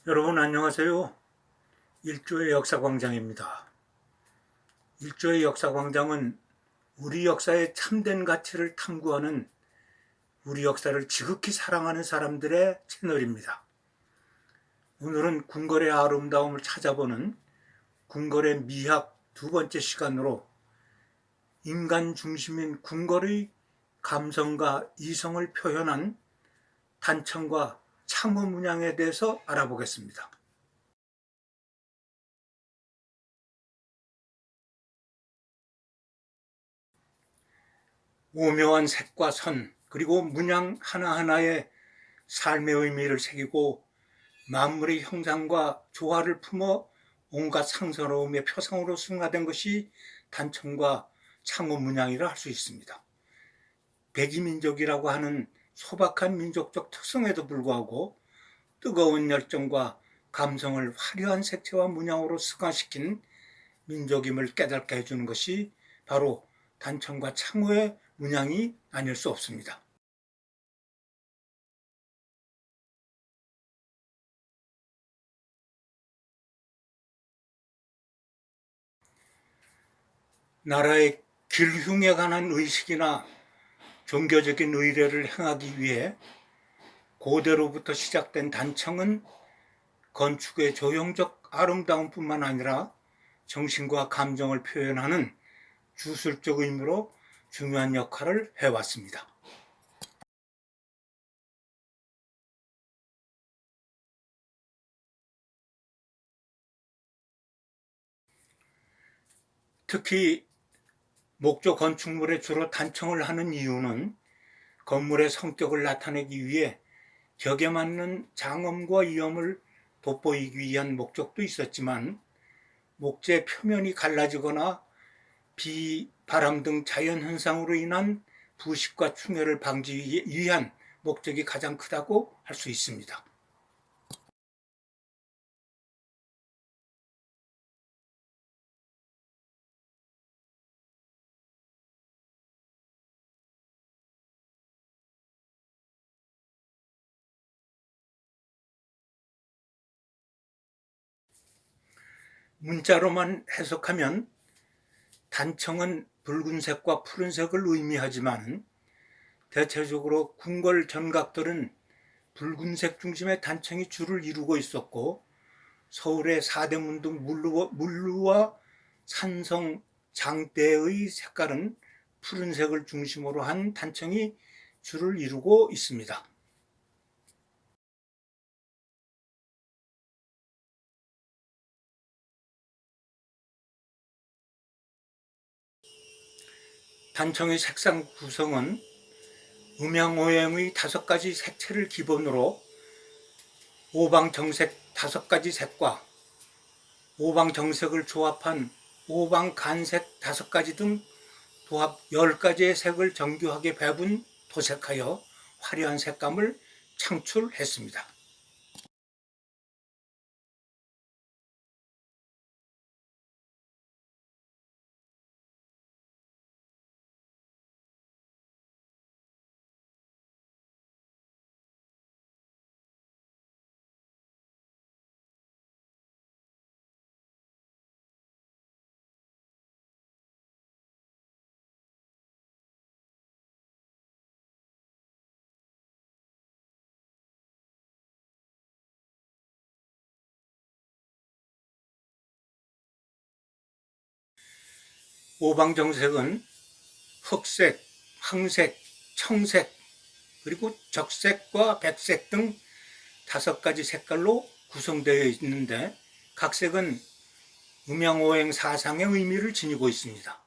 여러분 안녕하세요. 일조의 역사광장입니다. 일조의 역사광장은 우리 역사의 참된 가치를 탐구하는, 우리 역사를 지극히 사랑하는 사람들의 채널입니다. 오늘은 궁궐의 아름다움을 찾아보는 궁궐의 미학 두 번째 시간으로 인간 중심인 궁궐의 감성과 이성을 표현한 단청과 창호 문양에 대해서 알아보겠습니다. 오묘한 색과 선, 그리고 문양 하나하나에 삶의 의미를 새기고 만물의 형상과 조화를 품어 온갖 상서로움의 표상으로 승화된 것이 단청과 창호 문양이라 할 수 있습니다. 백이민족이라고 하는 소박한 민족적 특성에도 불구하고 뜨거운 열정과 감성을 화려한 색채와 문양으로 승화시킨 민족임을 깨닫게 해주는 것이 바로 단청과 창호의 문양이 아닐 수 없습니다. 나라의 길흉에 관한 의식이나 종교적인 의례를 행하기 위해 고대로부터 시작된 단청은 건축의 조형적 아름다움뿐만 아니라 정신과 감정을 표현하는 주술적 의미로 중요한 역할을 해왔습니다. 특히 목조 건축물에 주로 단청을 하는 이유는 건물의 성격을 나타내기 위해 격에 맞는 장엄과 위엄을 돋보이기 위한 목적도 있었지만, 목재 표면이 갈라지거나 비, 바람 등 자연현상으로 인한 부식과 충혈을 방지하기 위한 목적이 가장 크다고 할 수 있습니다. 문자로만 해석하면 단청은 붉은색과 푸른색을 의미하지만, 대체적으로 궁궐 전각들은 붉은색 중심의 단청이 주를 이루고 있었고, 서울의 사대문 등 물루와 산성 장대의 색깔은 푸른색을 중심으로 한 단청이 주를 이루고 있습니다. 단청의 색상 구성은 음양오행의 5가지 색채를 기본으로 오방정색 5가지 색과 오방정색을 조합한 오방간색 5가지 등 도합 10가지의 색을 정교하게 배분 도색하여 화려한 색감을 창출했습니다. 오방정색은 흑색, 황색, 청색, 그리고 적색과 백색 등 5가지 색깔로 구성되어 있는데, 각 색은 음양오행 사상의 의미를 지니고 있습니다.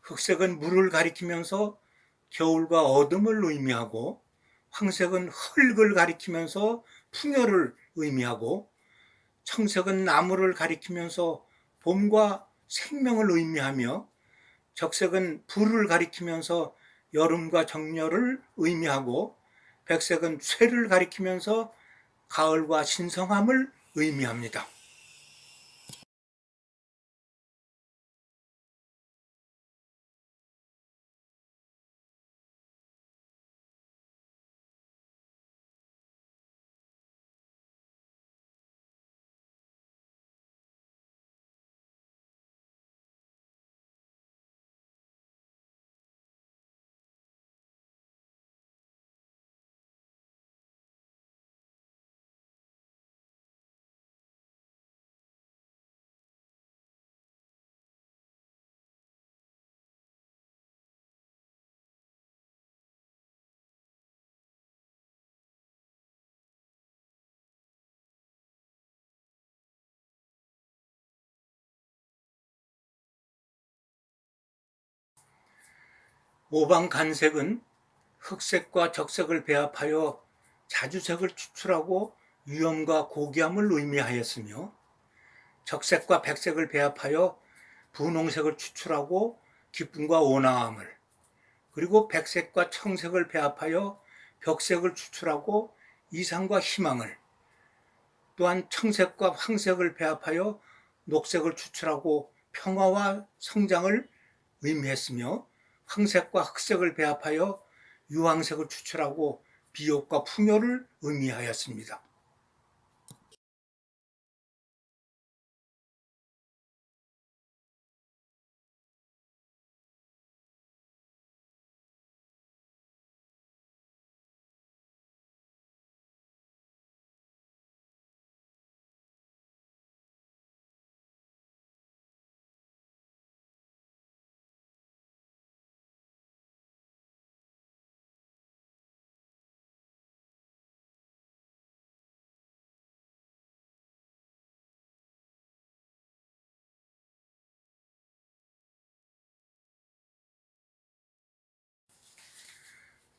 흑색은 물을 가리키면서 겨울과 어둠을 의미하고, 황색은 흙을 가리키면서 풍요를 의미하고, 청색은 나무를 가리키면서 봄과 생명을 의미하며, 적색은 불을 가리키면서 여름과 정열을 의미하고, 백색은 쇠를 가리키면서 가을과 신성함을 의미합니다. 오방간색은 흑색과 적색을 배합하여 자주색을 추출하고 위엄과 고귀함을 의미하였으며, 적색과 백색을 배합하여 분홍색을 추출하고 기쁨과 온화함을, 그리고 백색과 청색을 배합하여 벽색을 추출하고 이상과 희망을, 또한 청색과 황색을 배합하여 녹색을 추출하고 평화와 성장을 의미했으며, 황색과 흑색을 배합하여 유황색을 추출하고 비옥과 풍요를 의미하였습니다.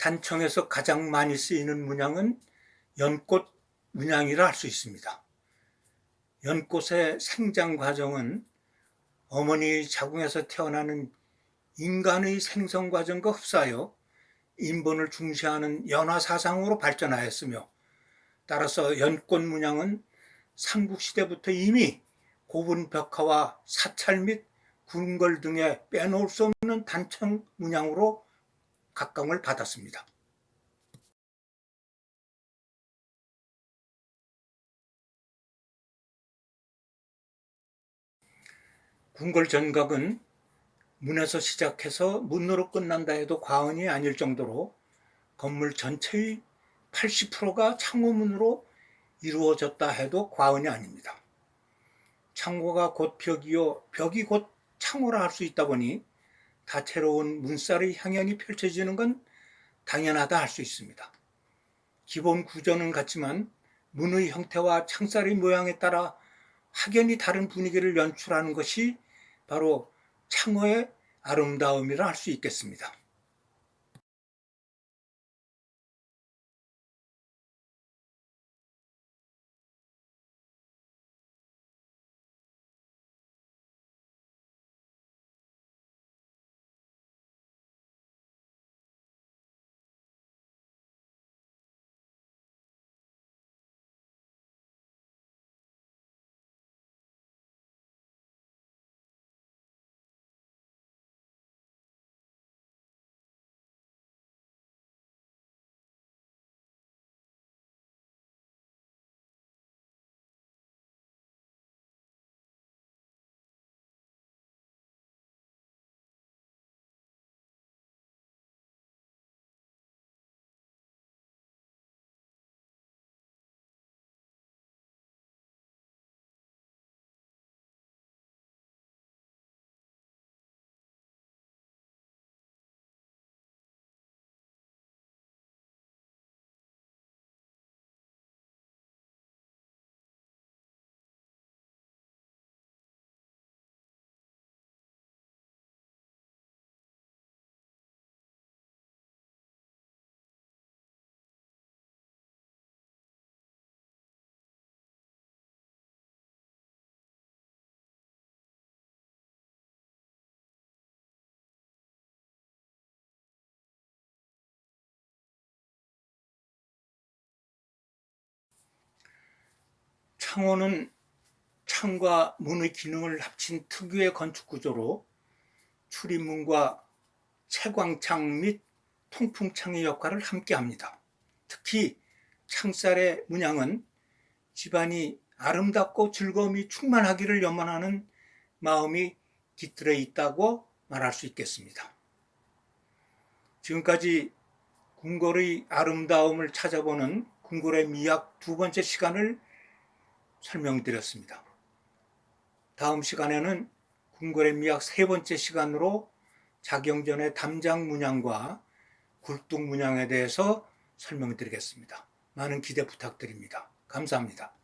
단청에서 가장 많이 쓰이는 문양은 연꽃 문양이라 할 수 있습니다. 연꽃의 생장 과정은 어머니 자궁에서 태어나는 인간의 생성 과정과 흡사하여 인본을 중시하는 연화 사상으로 발전하였으며, 따라서 연꽃 문양은 삼국시대부터 이미 고분 벽화와 사찰 및 궁궐 등에 빼놓을 수 없는 단청 문양으로 각광을 받았습니다. 궁궐 전각은 문에서 시작해서 문으로 끝난다 해도 과언이 아닐 정도로 건물 전체의 80%가 창호문으로 이루어졌다 해도 과언이 아닙니다. 창호가 곧 벽이요, 벽이 곧 창호라 할 수 있다 보니 다채로운 문살의 향연이 펼쳐지는 건 당연하다 할 수 있습니다. 기본 구조는 같지만 문의 형태와 창살의 모양에 따라 확연히 다른 분위기를 연출하는 것이 바로 창호의 아름다움이라 할 수 있겠습니다. 창호는 창과 문의 기능을 합친 특유의 건축 구조로 출입문과 채광창 및 통풍창의 역할을 함께합니다. 특히 창살의 문양은 집안이 아름답고 즐거움이 충만하기를 염원하는 마음이 깃들어 있다고 말할 수 있겠습니다. 지금까지 궁궐의 아름다움을 찾아보는 궁궐의 미학 두 번째 시간을 설명드렸습니다. 다음 시간에는 궁궐의 미학 세 번째 시간으로 자경전의 담장 문양과 굴뚝 문양에 대해서 설명드리겠습니다. 많은 기대 부탁드립니다. 감사합니다.